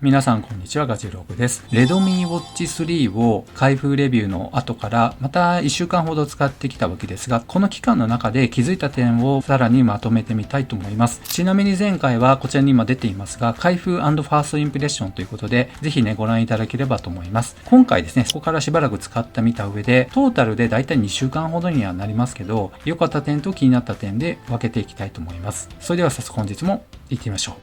皆さんこんにちは、ガジェログです。Redmi Watch 3を開封レビューの後からまた1週間ほど使ってきたわけですが、この期間の中で気づいた点をさらにまとめてみたいと思います。ちなみに前回はこちらに今出ていますが、開封&ファーストインプレッションということで、ぜひね、ご覧いただければと思います。今回ですね、そこからしばらく使ってみた上で、トータルでだいたい2週間ほどにはなりますけど、良かった点と気になった点で分けていきたいと思います。それでは早速本日も行ってみましょう。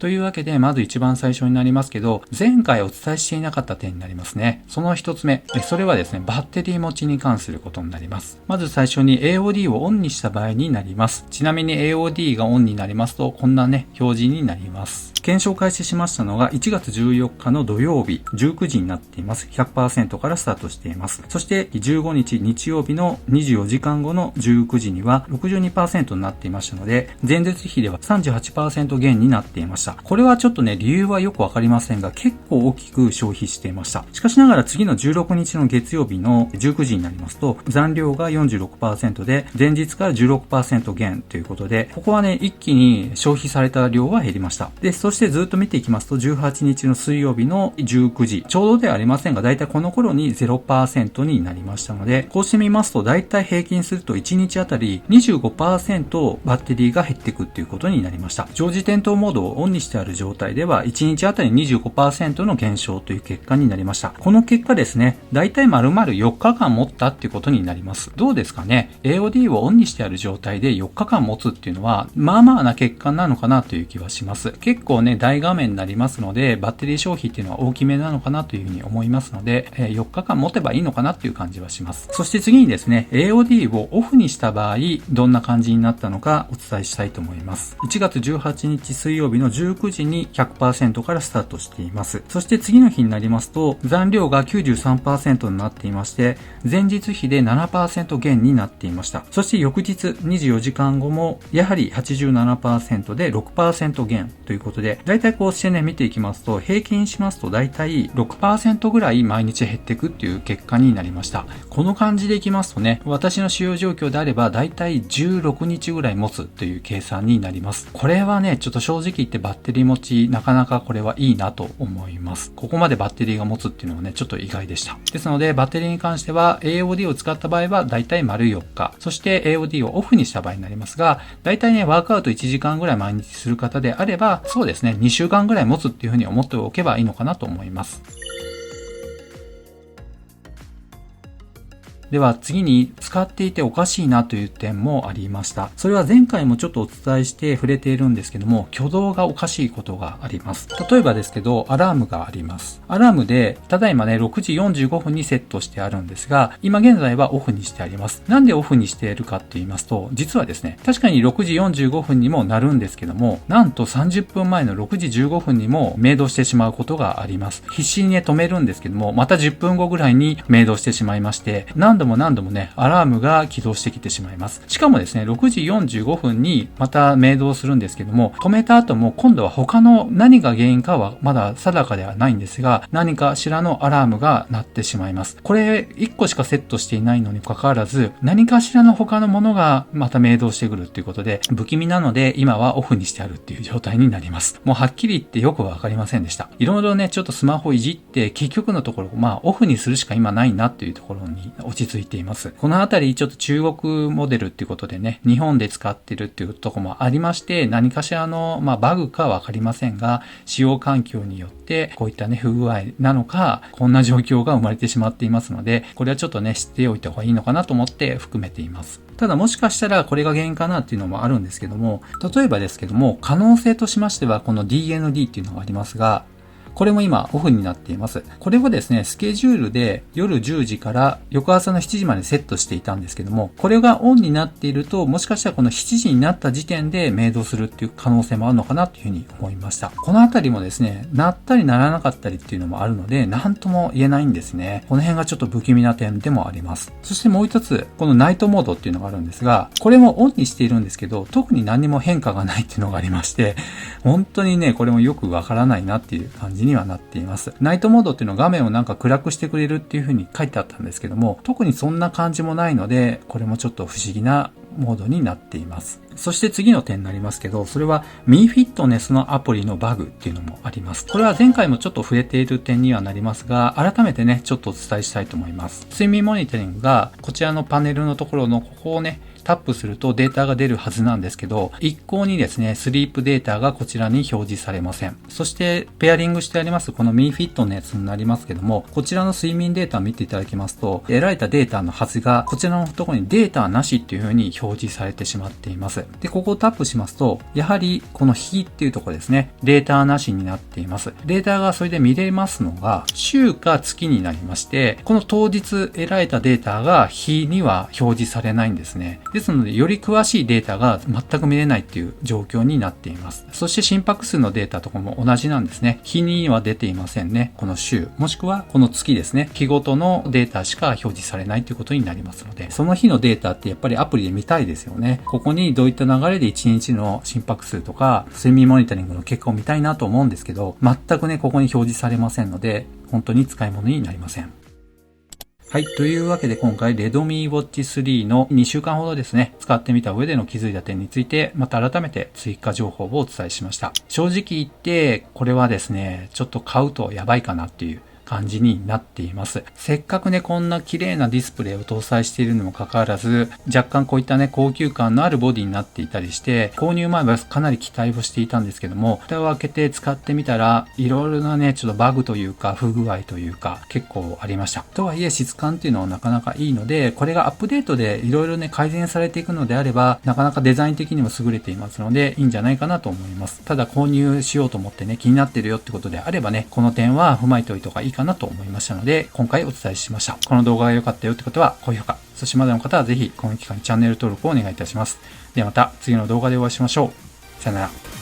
というわけで、まず一番最初になりますけど、前回お伝えしていなかった点になりますね。その一つ目、それはですね、バッテリー持ちに関することになります。まず最初に AOD をオンにした場合になります。ちなみに AOD がオンになりますと、こんなね、表示になります。検証開始しましたのが1月14日の土曜日19時になっています。100% からスタートしています。そして15日日曜日の24時間後の19時には 62% になっていましたので、前日比では 38% 減になっていました。これはちょっとね、理由はよくわかりませんが、結構大きく消費していました。しかしながら次の16日の月曜日の19時になりますと、残量が 46% で、前日から 16% 減ということで、ここはね、一気に消費された量は減りました。で、そしてずっと見ていきますと、18日の水曜日の19時、ちょうどではありませんが、だいたいこの頃に 0% になりましたので、こうしてみますと、だいたい平均すると1日あたり 25% バッテリーが減っていくっていうことになりました。常時点灯モードをオンにしてある状態では、1日あたり 25% の減少という結果になりました。この結果ですね、だいたい丸々4日間持ったっていうことになります。どうですかね？ AOD をオンにしてある状態で4日間持つっていうのは、まあまあな結果なのかなという気はします。結構ね、大画面になりますので、バッテリー消費っていうのは大きめなのかなというふうに思いますので、4日間持てばいいのかなっていう感じはします。そして次にですね、AOD をオフにした場合、どんな感じになったのかお伝えしたいと思います。1月18日水曜日の19時に 100% からスタートしています。そして次の日になりますと、残量が 93% になっていまして、前日比で 7% 減になっていました。そして翌日24時間後も、やはり 87% で 6% 減ということで、だいたいこうしてね、見ていきますと、平均しますとだいたい 6% ぐらい毎日減っていくっていう結果になりました。この感じでいきますとね、私の使用状況であれば、だいたい16日ぐらい持つという計算になります。これはね、ちょっと正直言ってバッテリー持ち、なかなかこれはいいなと思います。ここまでバッテリーが持つっていうのはね、ちょっと意外でした。ですので、バッテリーに関しては AOD を使った場合はだいたい丸4日、そして AOD をオフにした場合になりますが、だいたいね、ワークアウト1時間ぐらい毎日する方であれば、そうですね、2週間ぐらい持つっていうふうに思っておけばいいのかなと思います。では次に使っていておかしいなという点もありました。それは前回もちょっとお伝えして触れているんですけども、挙動がおかしいことがあります。例えばですけど、アラームがあります。アラームで、ただいまね、6時45分にセットしてあるんですが、今現在はオフにしてあります。なんでオフにしているかって言いますと、実はですね、確かに6時45分にもなるんですけども、なんと30分前の6時15分にも明動してしまうことがあります。必死にね、止めるんですけども、また10分後ぐらいに明動してしまいまして、何度もね、アラームが起動してきてしまいます。しかもですね、6時45分にまた明動するんですけども、止めた後も今度は他の何が原因かはまだ定かではないんですが、何かしらのアラームが鳴ってしまいます。これ1個しかセットしていないのに関わらず、何かしらの他のものがまた明動してくるっていうことで、不気味なので今はオフにしてあるっていう状態になります。もうはっきり言ってよくわかりませんでした。いろいろね、ちょっとスマホいじって結局のところ、オフにするしか今ないなっていうところに落ち着いています。このあたりちょっと中国モデルっていうことでね、日本で使ってるっていうところもありまして、何かしらのバグかわかりませんが、使用環境によってこういったね、不具合なのか、こんな状況が生まれてしまっていますので、これはちょっとね、知っておいた方がいいのかなと思って含めています。ただもしかしたらこれが原因かなっていうのもあるんですけども、例えばですけども、可能性としましてはこの DND っていうのがありますが、これも今オフになっています。これをですね、スケジュールで夜10時から翌朝の7時までセットしていたんですけども、これがオンになっていると、もしかしたらこの7時になった時点で明動するっていう可能性もあるのかなというふうに思いました。このあたりもですね、鳴ったり鳴らなかったりっていうのもあるので、なんとも言えないんですね。この辺がちょっと不気味な点でもあります。そしてもう一つ、このナイトモードっていうのがあるんですが、これもオンにしているんですけど、特に何も変化がないっていうのがありまして、本当にね、これもよくわからないなっていう感じにはなっています。ナイトモードっていうのは画面をなんか暗くしてくれるっていう風に書いてあったんですけども、特にそんな感じもないので、これもちょっと不思議なモードになっています。そして次の点になりますけど、それは Mi Fitness のアプリのバグっていうのもあります。これは前回もちょっと触れている点にはなりますが、改めてね、ちょっとお伝えしたいと思います。睡眠モニタリングがこちらのパネルのところのここをね、タップするとデータが出るはずなんですけど、一向にですね、スリープデータがこちらに表示されません。そして、ペアリングしてあります、この Mi Fit のやつになりますけども、こちらの睡眠データを見ていただきますと、得られたデータのはずが、こちらのところにデータなしっていう風に表示されてしまっています。で、ここをタップしますと、やはり、この日っていうところですね、データなしになっています。データがそれで見れますのが、週か月になりまして、この当日得られたデータが日には表示されないんですね。ですので、より詳しいデータが全く見れないっていう状況になっています。そして心拍数のデータとかも同じなんですね。日には出ていませんね。この週、もしくはこの月ですね。日ごとのデータしか表示されないということになりますので、その日のデータってやっぱりアプリで見たいですよね。ここにどういった流れで1日の心拍数とか睡眠モニタリングの結果を見たいなと思うんですけど、全くね、ここに表示されませんので、本当に使い物になりません。はい。というわけで今回 Redmi Watch 3の2週間ほどですね、使ってみた上での気づいた点について、また改めて追加情報をお伝えしました。正直言って、これはですね、ちょっと買うとやばいかなっていう感じになっています。せっかくね、こんな綺麗なディスプレイを搭載しているにもかかわらず、若干こういったね、高級感のあるボディになっていたりして、購入前はかなり期待をしていたんですけども、蓋を開けて使ってみたら、いろいろなね、ちょっとバグというか、不具合というか、結構ありました。とはいえ、質感っていうのはなかなかいいので、これがアップデートでいろいろね、改善されていくのであれば、なかなかデザイン的にも優れていますので、いいんじゃないかなと思います。ただ、購入しようと思ってね、気になってるよってことであればね、この点は踏まえておいた方がいいかなと思いましたので、今回お伝えしました。この動画が良かったよってことは、高評価。そしてまだの方はぜひ、この機会にチャンネル登録をお願いいたします。ではまた次の動画でお会いしましょう。さよなら。